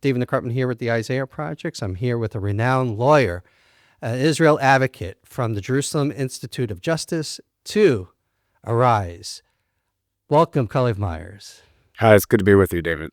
David Nekrutman here with the Isaiah Projects. I'm here with a renowned lawyer, an Israel advocate from the Jerusalem Institute of Justice to Arise. Welcome, Calev Myers. Hi, it's good to be with you, David.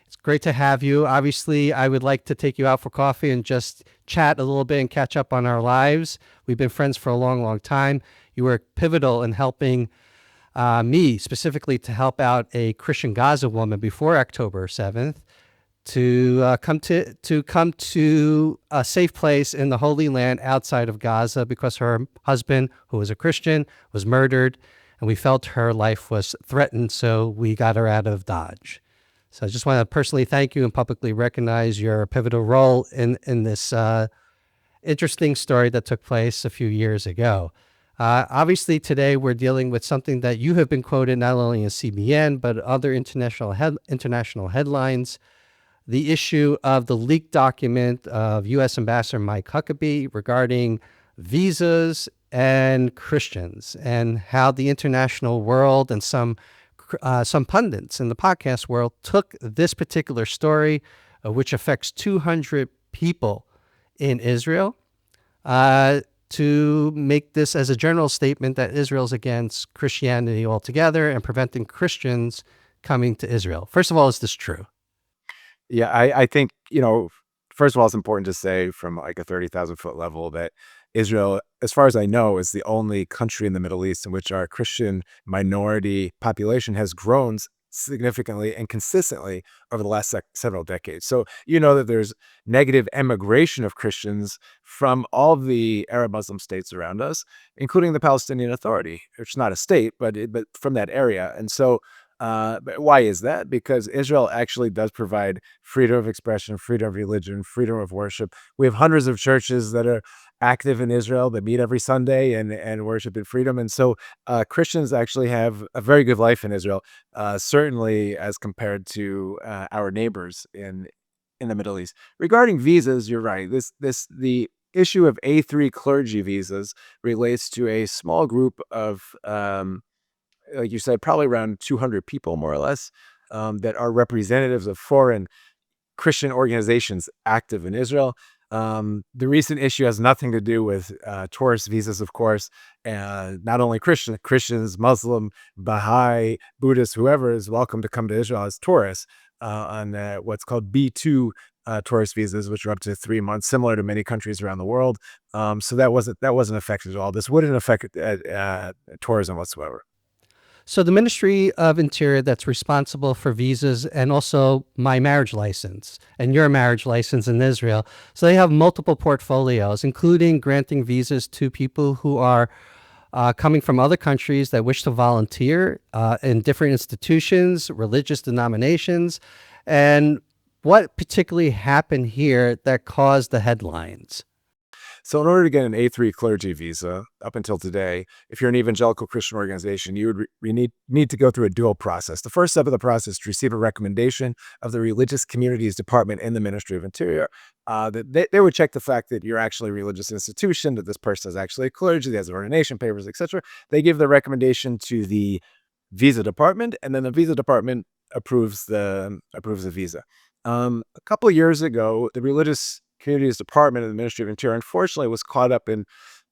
It's great to have you. Obviously, I would like to take you out for coffee and just chat a little bit and catch up on our lives. We've been friends for a long, long time. You were pivotal in helping me specifically to help out a Christian Gaza woman before October 7th to come to a safe place in the Holy Land outside of Gaza because her husband, who was a Christian, was murdered, and we felt her life was threatened, so we got her out of Dodge. So I just want to personally thank you and publicly recognize your pivotal role in this interesting story that took place a few years ago. Obviously, today we're dealing with something that you have been quoted not only in CBN, but other international headlines, the issue of the leaked document of U.S. Ambassador Mike Huckabee regarding visas and Christians, and how the international world and some pundits in the podcast world took this particular story, which affects 200 people in Israel, to make this as a general statement that Israel's against Christianity altogether and preventing Christians coming to Israel. First of all, is this true? Yeah, I think, first of all, it's important to say from like a 30,000 foot level that Israel, as far as I know, is the only country in the Middle East in which our Christian minority population has grown significantly and consistently over the last several decades. So that there's negative emigration of Christians from all of the Arab Muslim states around us, including the Palestinian Authority, which is not a state, but from that area. And so but why is that? Because Israel actually does provide freedom of expression, freedom of religion, freedom of worship. We have hundreds of churches that are active in Israel that meet every Sunday and worship in freedom. And so Christians actually have a very good life in Israel, certainly as compared to our neighbors in the Middle East. Regarding visas, you're right. The issue of A3 clergy visas relates to a small group of like you said, probably around 200 people, more or less, that are representatives of foreign Christian organizations active in Israel. The recent issue has nothing to do with tourist visas, of course. Not only Christians, Muslim, Baha'i, Buddhists, whoever is welcome to come to Israel as tourists on what's called B2 tourist visas, which are up to 3 months, similar to many countries around the world. So that wasn't affected at all. This wouldn't affect tourism whatsoever. So the Ministry of Interior that's responsible for visas and also my marriage license and your marriage license in Israel. So they have multiple portfolios, including granting visas to people who are coming from other countries that wish to volunteer in different institutions, religious denominations. And what particularly happened here that caused the headlines? So in order to get an A3 clergy visa, up until today, if you're an evangelical Christian organization, you would need to go through a dual process. The first step of the process is to receive a recommendation of the Religious Communities Department in the Ministry of Interior. They would check the fact that you're actually a religious institution, that this person is actually a clergy, they has ordination papers, etc. They give the recommendation to the visa department, and then the visa department approves the visa. A couple of years ago, the Religious Communities Department of the Ministry of Interior, unfortunately, was caught up in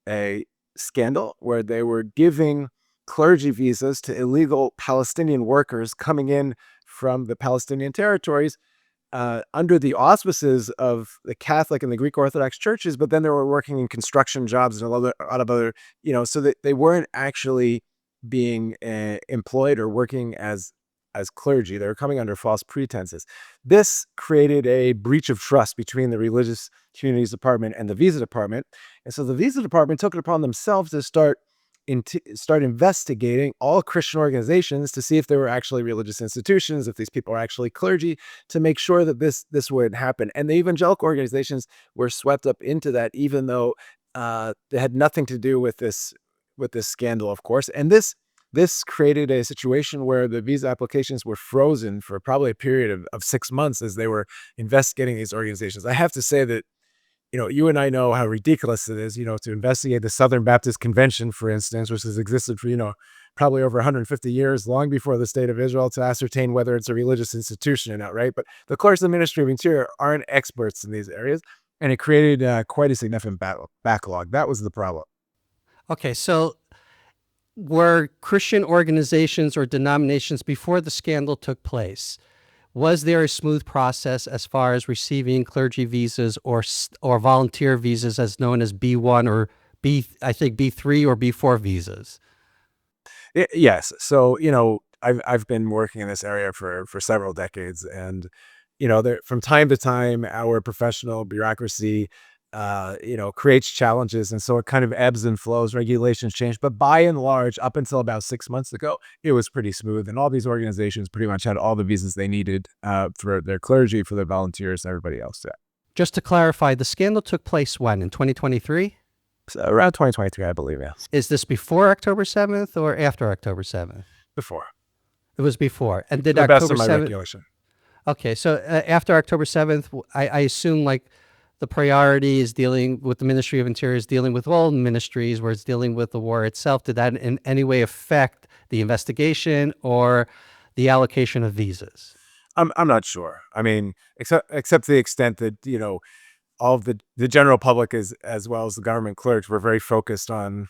a scandal where they were giving clergy visas to illegal Palestinian workers coming in from the Palestinian territories under the auspices of the Catholic and the Greek Orthodox churches, but then they were working in construction jobs and a lot of other, so that they weren't actually being employed or working as clergy. They were coming under false pretenses. This created a breach of trust between the Religious Communities Department and the Visa Department. And so the Visa Department took it upon themselves to start investigating all Christian organizations to see if they were actually religious institutions, if these people are actually clergy, to make sure that this wouldn't happen. And the evangelical organizations were swept up into that, even though they had nothing to do with this scandal, of course. And this created a situation where the visa applications were frozen for probably a period of 6 months as they were investigating these organizations. I have to say that, you and I know how ridiculous it is, to investigate the Southern Baptist Convention, for instance, which has existed for, probably over 150 years, long before the state of Israel, to ascertain whether it's a religious institution or not, right? But the clerks of the Ministry of Interior aren't experts in these areas, and it created quite a significant backlog. That was the problem. Okay, so were Christian organizations or denominations before the scandal took place? Was there a smooth process as far as receiving clergy visas or volunteer visas, as known as B1 or I think B3 or B4 visas? Yes. So, I've been working in this area for several decades, and there, from time to time, our professional bureaucracy, creates challenges, and so it kind of ebbs and flows. Regulations change, but by and large, up until about 6 months ago, it was pretty smooth, and all these organizations pretty much had all the visas they needed for their clergy, for their volunteers, and everybody else. Yeah. Just to clarify, the scandal took place when? In 2023? So around 2023, I believe. Yeah. Is this before October 7th or after October 7th? Before, It was before. And to did the best October of my 7th? recollection. Okay, so after October 7th, I assume like the priority is dealing with the Ministry of Interior, is dealing with all ministries, where it's dealing with the war itself. Did that in any way affect the investigation or the allocation of visas? I'm not sure. I mean, except to the extent that all of the general public, as well as the government clerks, were very focused on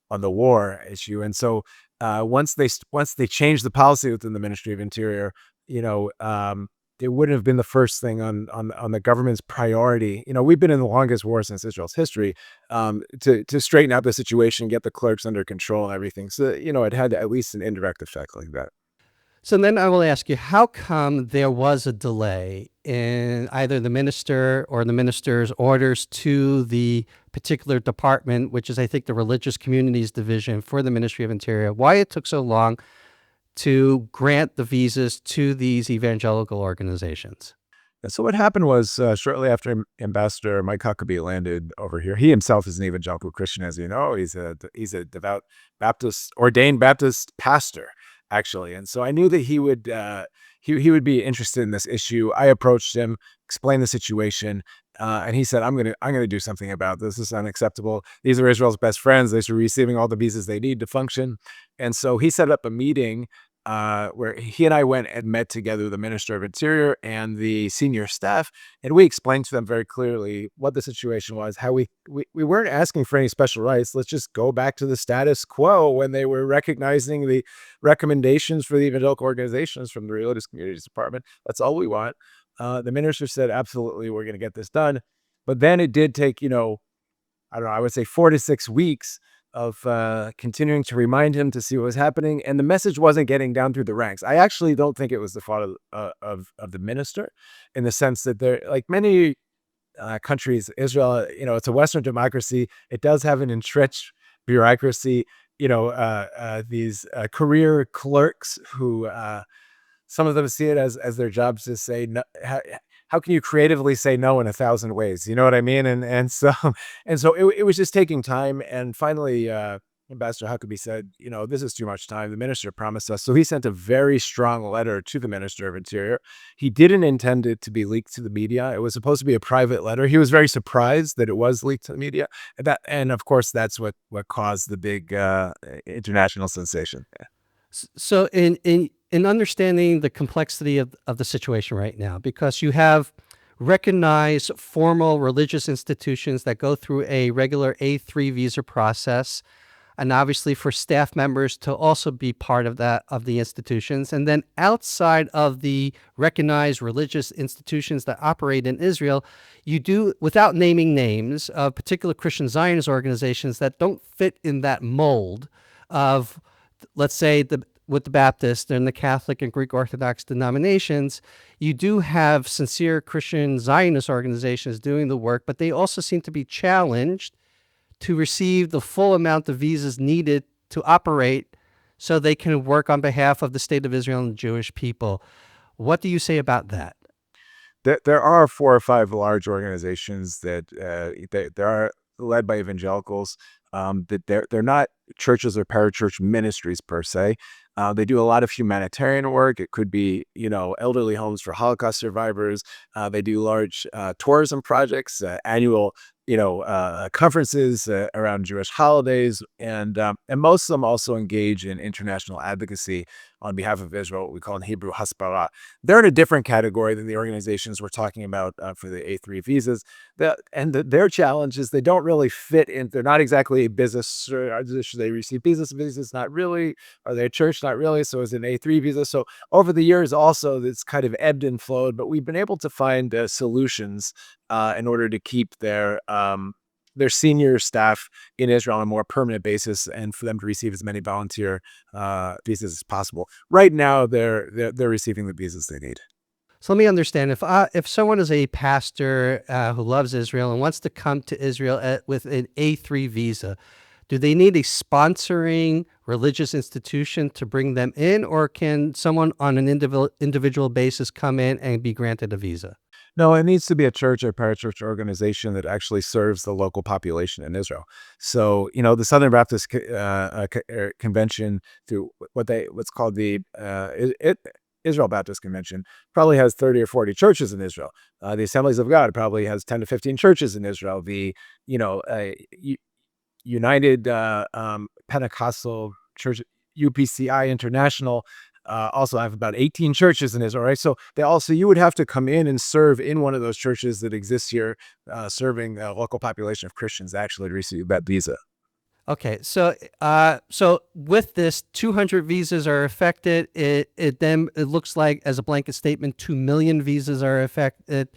the war issue, and so once they changed the policy within the Ministry of Interior, you know, um, it wouldn't have been the first thing on the government's priority. We've been in the longest war since Israel's history, to straighten out the situation, get the clerks under control, and everything. So it had at least an indirect effect like that. So then I will ask you, how come there was a delay in either the minister or the minister's orders to the particular department, which is, I think, the Religious Communities Division for the Ministry of Interior? Why it took so long to grant the visas to these evangelical organizations? And so what happened was, shortly after Ambassador Mike Huckabee landed over here, he himself is an evangelical Christian, as you know. He's a devout Baptist, ordained Baptist pastor, actually, and so I knew that he would be interested in this issue. I approached him, explained the situation, and he said, "I'm gonna do something about this. This is unacceptable. These are Israel's best friends. They should be receiving all the visas they need to function." And so he set up a meeting, where he and I went and met together, the Minister of Interior and the senior staff, and we explained to them very clearly what the situation was, how we weren't asking for any special rights. Let's just go back to the status quo when they were recognizing the recommendations for the evangelical organizations from the Religious Communities Department. That's all we want. The minister said, absolutely, we're going to get this done. But then it did take, I don't know, I would say 4 to 6 weeks of continuing to remind him to see what was happening, and the message wasn't getting down through the ranks. I actually don't think it was the fault of the minister, in the sense that there, like many countries, Israel, it's a Western democracy. It does have an entrenched bureaucracy. These career clerks who, some of them see it as their jobs to say no. How can you creatively say no in 1,000 ways? You know what I mean? And so it was just taking time. And finally, Ambassador Huckabee said, this is too much time. The minister promised us. So he sent a very strong letter to the Minister of Interior. He didn't intend it to be leaked to the media. It was supposed to be a private letter. He was very surprised that it was leaked to the media. And of course, that's what caused the big international sensation. So in understanding the complexity of the situation right now, because you have recognized formal religious institutions that go through a regular A3 visa process, and obviously for staff members to also be part of that, of the institutions. And then outside of the recognized religious institutions that operate in Israel, you do, without naming names, of particular Christian Zionist organizations that don't fit in that mold of, let's say, with the Baptist and the Catholic and Greek Orthodox denominations. You do have sincere Christian Zionist organizations doing the work, but they also seem to be challenged to receive the full amount of visas needed to operate so they can work on behalf of the state of Israel and the Jewish people. What do you say about that? There are 4 or 5 large organizations that they are led by evangelicals. That they're not churches or parachurch ministries per se. They do a lot of humanitarian work. It could be, elderly homes for Holocaust survivors. They do large tourism projects, annual conferences around Jewish holidays, and most of them also engage in international advocacy on behalf of Israel, what we call in Hebrew hasbara. They're in a different category than the organizations we're talking about for the A3 visas. Their challenge is they don't really fit in. They're not exactly a business. Should they receive business visas? Not really. Are they a church? Not really. So it's an A3 visa. So over the years, also, it's kind of ebbed and flowed, but we've been able to find solutions in order to keep their senior staff in Israel on a more permanent basis, and for them to receive as many volunteer visas as possible. Right now, they're receiving the visas they need. So let me understand, if someone is a pastor who loves Israel and wants to come to Israel with an A3 visa, do they need a sponsoring religious institution to bring them in, or can someone on an individual basis come in and be granted a visa? No, it needs to be a church or parachurch organization that actually serves the local population in Israel. So, the Southern Baptist Convention, through what's called the Israel Baptist Convention, probably has 30 or 40 churches in Israel. The Assemblies of God probably has 10 to 15 churches in Israel. The United Pentecostal Church, UPCI International, also have about 18 churches in Israel, right? So you would have to come in and serve in one of those churches that exists here, serving a local population of Christians actually to receive that visa. Okay, so with this, 200 visas are affected. It looks like, as a blanket statement, 2 million visas are affected.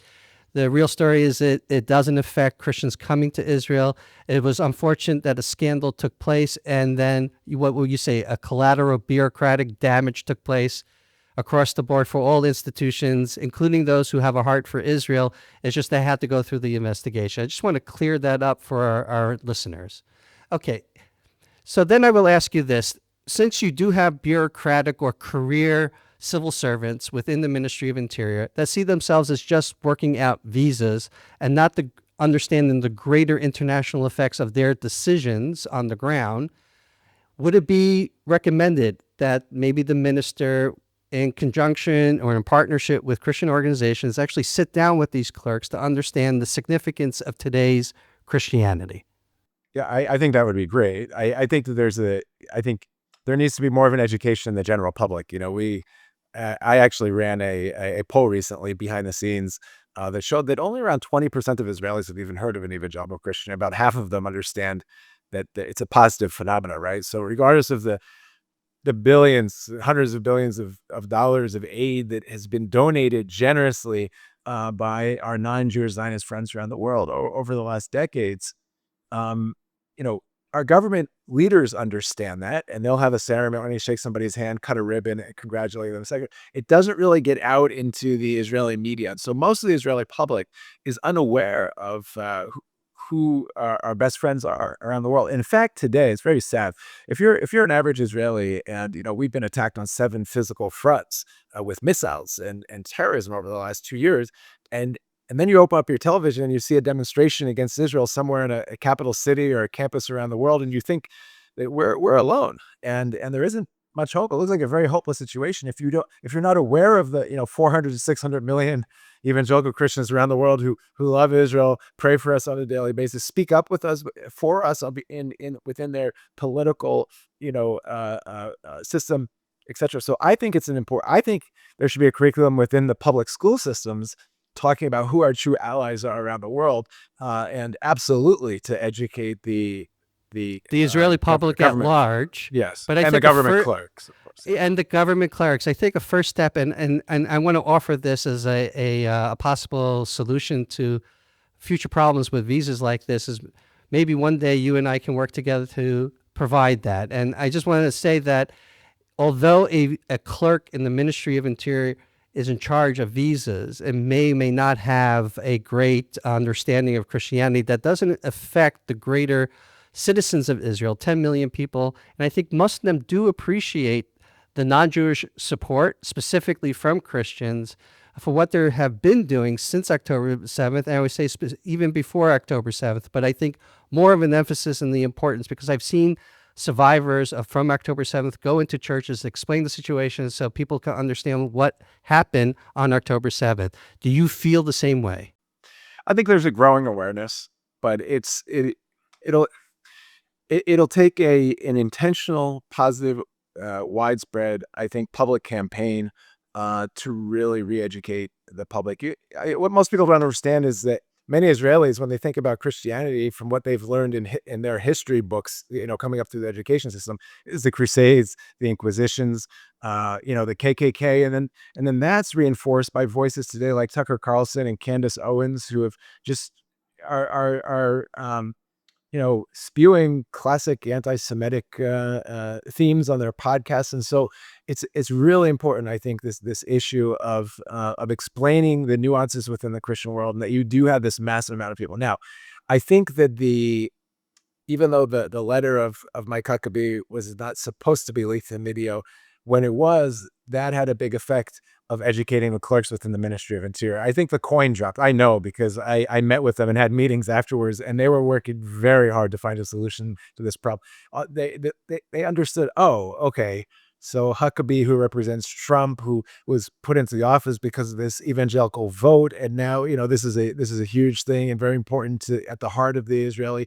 The real story is it doesn't affect Christians coming to Israel. It was unfortunate that a scandal took place, and then what will you say, a collateral bureaucratic damage took place across the board for all institutions, including those who have a heart for Israel. It's just they had to go through the investigation. I just want to clear that up for our listeners. Okay, so then I will ask you this. Since you do have bureaucratic or career civil servants within the Ministry of Interior that see themselves as just working out visas and not understanding the greater international effects of their decisions on the ground, would it be recommended that maybe the minister, in conjunction or in partnership with Christian organizations, actually sit down with these clerks to understand the significance of today's Christianity? Yeah, I think that would be great. I think that I think there needs to be more of an education in the general public. I actually ran a poll recently behind the scenes that showed that only around 20% of Israelis have even heard of an evangelical Christian. About half of them understand that it's a positive phenomena, right? So regardless of the billions, hundreds of billions of dollars of aid that has been donated generously by our non-Jewish Zionist friends around the world over the last decades, um, you know, our government leaders understand that, and they'll have a ceremony, shake somebody's hand, cut a ribbon, and congratulate them. Second, it doesn't really get out into the Israeli media. So most of the Israeli public is unaware of who our best friends are around the world. In fact, today it's very sad. If you're an average Israeli, and we've been attacked on 7 physical fronts with missiles and terrorism over the last 2 years, and and then you open up your television and you see a demonstration against Israel somewhere in a capital city or a campus around the world, and you think that we're alone, and there isn't much hope. It looks like a very hopeless situation if you're not aware of the 400 to 600 million evangelical Christians around the world who love Israel, pray for us on a daily basis, speak up with us for us in within their political system, etc. So I think I think there should be a curriculum within the public school systems talking about who our true allies are around the world, and absolutely to educate The Israeli public at government, large. yes, But I and the think government clerks, of course. Yeah. and the government clerics. I think a first step, and I want to offer this as a possible solution to future problems with visas like this, is maybe one day you and I can work together to provide that. And I just wanted to say that although a clerk in the Ministry of Interior is in charge of visas and may not have a great understanding of Christianity, that doesn't affect the greater citizens of Israel, 10 million people. And I think most of them do appreciate the non-Jewish support, specifically from Christians, for what they have been doing since October 7th. And I always say even before October 7th, but I think more of an emphasis in the importance, because I've seen survivors from October 7th go into churches, explain the situation so people can understand what happened on October 7th. Do you feel the same way? I think there's a growing awareness. but it'll it'll take an intentional, positive, widespread, I think, public campaign to really re-educate the public. What most people don't understand is that many Israelis, when they think about Christianity, from what they've learned in their history books, coming up through the education system, is the Crusades, the Inquisitions, the KKK, and then that's reinforced by voices today like Tucker Carlson and Candace Owens, who have just are spewing classic anti-Semitic themes on their podcasts, and so it's really important. I think this issue of explaining the nuances within the Christian world, and that you do have this massive amount of people. Now, I think that even though the letter of Mike Huckabee was not supposed to be leaked in video, when it was, that had a big effect of educating the clerks within the Ministry of Interior. I think the coin dropped. I know, because I met with them and had meetings afterwards, and they were working very hard to find a solution to this problem. They understood, oh, okay, so Huckabee, who represents Trump, who was put into the office because of this evangelical vote, and now this is a huge thing and very important at the heart of the Israeli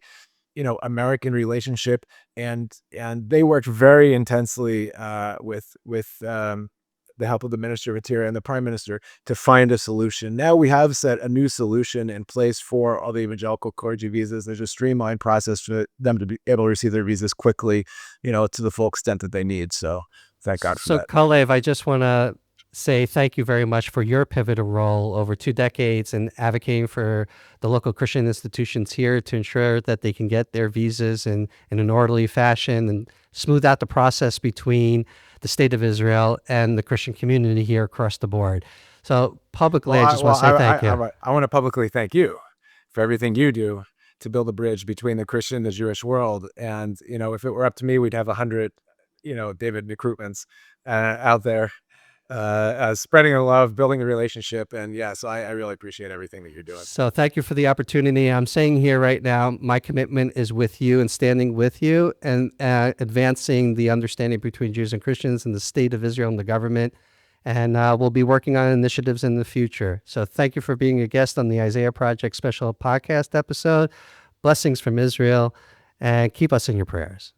American relationship, and they worked very intensely with the help of the Minister of Interior and the Prime Minister to find a solution. Now we have set a new solution in place for all the evangelical clergy visas. There's a streamlined process for them to be able to receive their visas quickly, to the full extent that they need. So thank God for So, that. Calev, I just want to say thank you very much for your pivotal role over 2 decades in advocating for the local Christian institutions here to ensure that they can get their visas in an orderly fashion and smooth out the process between the state of Israel and the Christian community here across the board. So publicly, I just want to say thank you. I want to publicly thank you for everything you do to build a bridge between the Christian and the Jewish world. And, if it were up to me, we'd have 100, David Nekrutmans out there spreading the love, building the relationship. And yes, I really appreciate everything that you're doing. So thank you for the opportunity. I'm saying here right now, my commitment is with you and standing with you and advancing the understanding between Jews and Christians and the state of Israel and the government. And we'll be working on initiatives in the future. So thank you for being a guest on the Isaiah Project special podcast episode. Blessings from Israel, and keep us in your prayers.